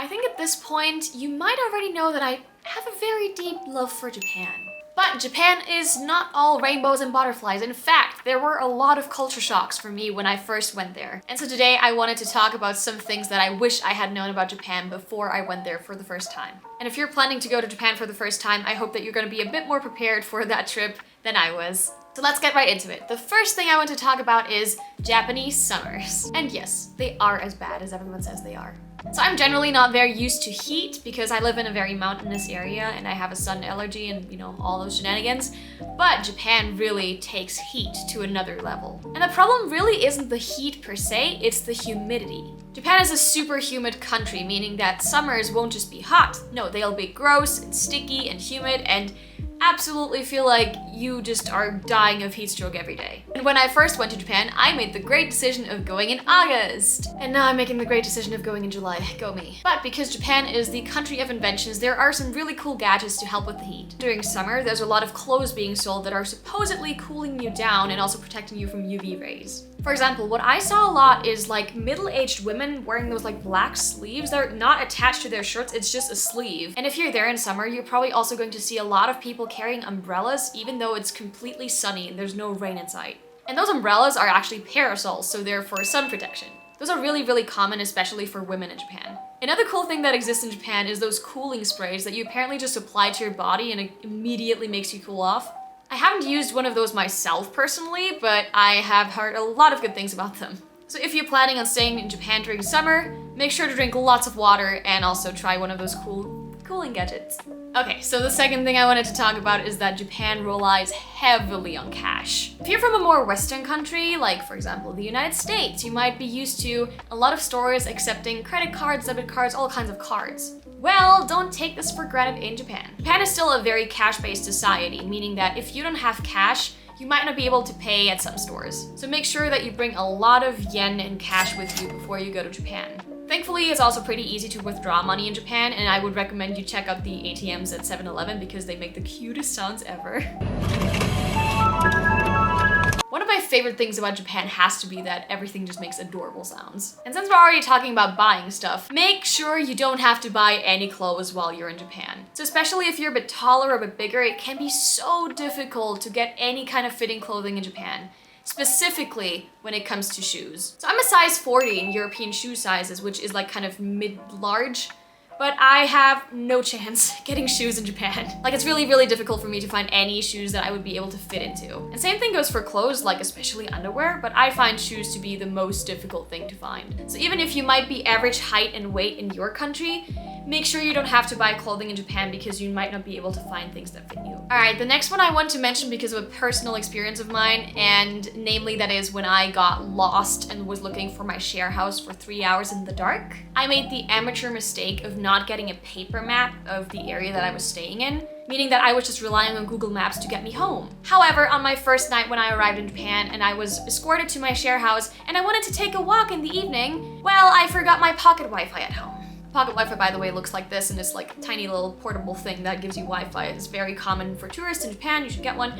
I think at this point, you might already know that I have a very deep love for Japan. But Japan is not all rainbows and butterflies. In fact, there were a lot of culture shocks for me when I first went there. And so today I wanted to talk about some things that I wish I had known about Japan before I went there for the first time. And if you're planning to go to Japan for the first time, I hope that you're going to be a bit more prepared for that trip than I was. So let's get right into it. The first thing I want to talk about is Japanese summers. And yes, they are as bad as everyone says they are. So I'm generally not very used to heat because I live in a very mountainous area and I have a sun allergy and, you know, all those shenanigans. But Japan really takes heat to another level. And the problem really isn't the heat per se, it's the humidity. Japan is a super humid country, meaning that summers won't just be hot. No, they'll be gross and sticky and humid and absolutely feel like you just are dying of heat stroke every day. And when I first went to Japan, I made the great decision of going in August. And now I'm making the great decision of going in July. Go me. But because Japan is the country of inventions, there are some really cool gadgets to help with the heat. During summer, there's a lot of clothes being sold that are supposedly cooling you down and also protecting you from UV rays. For example, what I saw a lot is like middle-aged women wearing those like black sleeves that are not attached to their shirts, it's just a sleeve. And if you're there in summer, you're probably also going to see a lot of people carrying umbrellas even though it's completely sunny and there's no rain in sight. And those umbrellas are actually parasols, so they're for sun protection. Those are really, really common, especially for women in Japan. Another cool thing that exists in Japan is those cooling sprays that you apparently just apply to your body and it immediately makes you cool off. I haven't used one of those myself personally, but I have heard a lot of good things about them. So if you're planning on staying in Japan during summer, make sure to drink lots of water and also try one of those cooling gadgets. Okay, so the second thing I wanted to talk about is that Japan relies heavily on cash. If you're from a more Western country, like for example the United States, you might be used to a lot of stores accepting credit cards, debit cards, all kinds of cards. Well, don't take this for granted in Japan. Japan is still a very cash-based society, meaning that if you don't have cash, you might not be able to pay at some stores. So make sure that you bring a lot of yen and cash with you before you go to Japan. Thankfully, it's also pretty easy to withdraw money in Japan, and I would recommend you check out the ATMs at 7-Eleven because they make the cutest sounds ever. One of my favorite things about Japan has to be that everything just makes adorable sounds. And since we're already talking about buying stuff, make sure you don't have to buy any clothes while you're in Japan. So especially if you're a bit taller or a bit bigger, it can be so difficult to get any kind of fitting clothing in Japan. Specifically when it comes to shoes. So I'm a size 40 in European shoe sizes, which is like kind of mid-large, but I have no chance getting shoes in Japan. Like it's really, really difficult for me to find any shoes that I would be able to fit into. And same thing goes for clothes, like especially underwear, but I find shoes to be the most difficult thing to find. So even if you might be average height and weight in your country, make sure you don't have to buy clothing in Japan because you might not be able to find things that fit you. Alright, the next one I want to mention because of a personal experience of mine, and namely that is when I got lost and was looking for my share house for 3 hours in the dark. I made the amateur mistake of not getting a paper map of the area that I was staying in, meaning that I was just relying on Google Maps to get me home. However, on my first night when I arrived in Japan and I was escorted to my share house and I wanted to take a walk in the evening, well, I forgot my pocket Wi-Fi at home. Pocket Wi-Fi, by the way, looks like this, and it's like a tiny little portable thing that gives you Wi-Fi. It's very common for tourists in Japan, you should get one.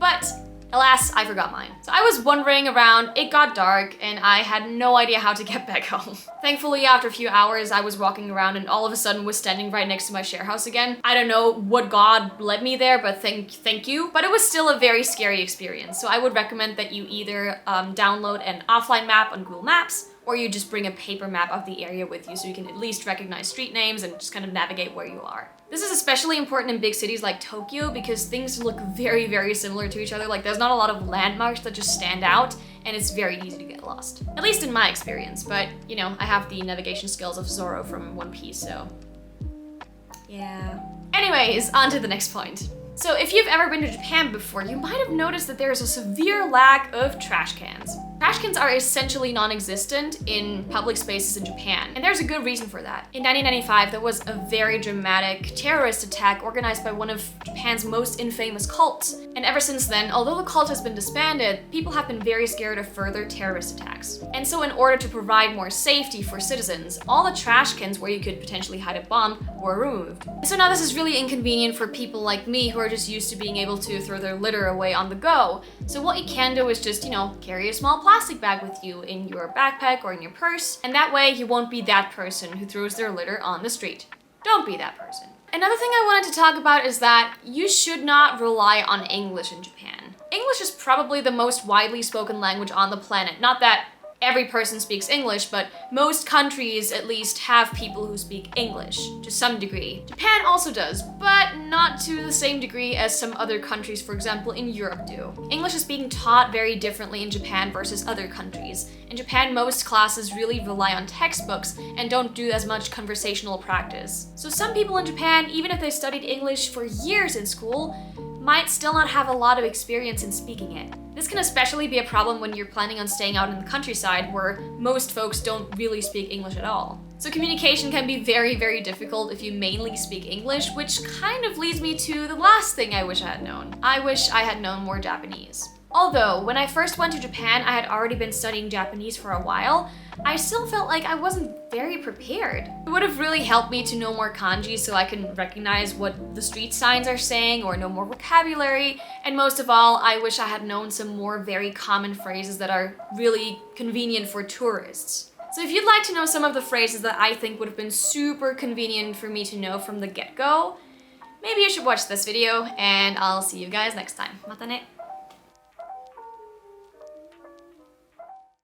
But alas, I forgot mine. So I was wandering around, it got dark, and I had no idea how to get back home. Thankfully, after a few hours, I was walking around and all of a sudden was standing right next to my share house again. I don't know what God led me there, but thank you. But it was still a very scary experience. So I would recommend that you either download an offline map on Google Maps, or you just bring a paper map of the area with you so you can at least recognize street names and just kind of navigate where you are. This is especially important in big cities like Tokyo because things look very, very similar to each other. Like there's not a lot of landmarks that just stand out and it's very easy to get lost. At least in my experience, but you know, I have the navigation skills of Zoro from One Piece, so yeah. Anyways, on to the next point. So if you've ever been to Japan before, you might have noticed that there is a severe lack of trash cans. Trash cans are essentially non-existent in public spaces in Japan, and there's a good reason for that. In 1995, there was a very dramatic terrorist attack organized by one of Japan's most infamous cults. And ever since then, although the cult has been disbanded, people have been very scared of further terrorist attacks. And so in order to provide more safety for citizens, all the trash cans where you could potentially hide a bomb were removed. So now this is really inconvenient for people like me who are just used to being able to throw their litter away on the go. So what you can do is just, carry a small plastic bag with you in your backpack or in your purse, and that way you won't be that person who throws their litter on the street. Don't be that person. Another thing I wanted to talk about is that you should not rely on English in Japan. English is probably the most widely spoken language on the planet. Not that every person speaks English, but most countries at least have people who speak English to some degree. Japan also does, but not to the same degree as some other countries, for example, in Europe do. English is being taught very differently in Japan versus other countries. In Japan, most classes really rely on textbooks and don't do as much conversational practice. So some people in Japan, even if they studied English for years in school, might still not have a lot of experience in speaking it. This can especially be a problem when you're planning on staying out in the countryside where most folks don't really speak English at all. So communication can be very, very difficult if you mainly speak English, which kind of leads me to the last thing I wish I had known. I wish I had known more Japanese. Although, when I first went to Japan, I had already been studying Japanese for a while, I still felt like I wasn't very prepared. It would have really helped me to know more kanji so I can recognize what the street signs are saying or know more vocabulary, and most of all, I wish I had known some more very common phrases that are really convenient for tourists. So if you'd like to know some of the phrases that I think would have been super convenient for me to know from the get-go, maybe you should watch this video, and I'll see you guys next time. Mata ne!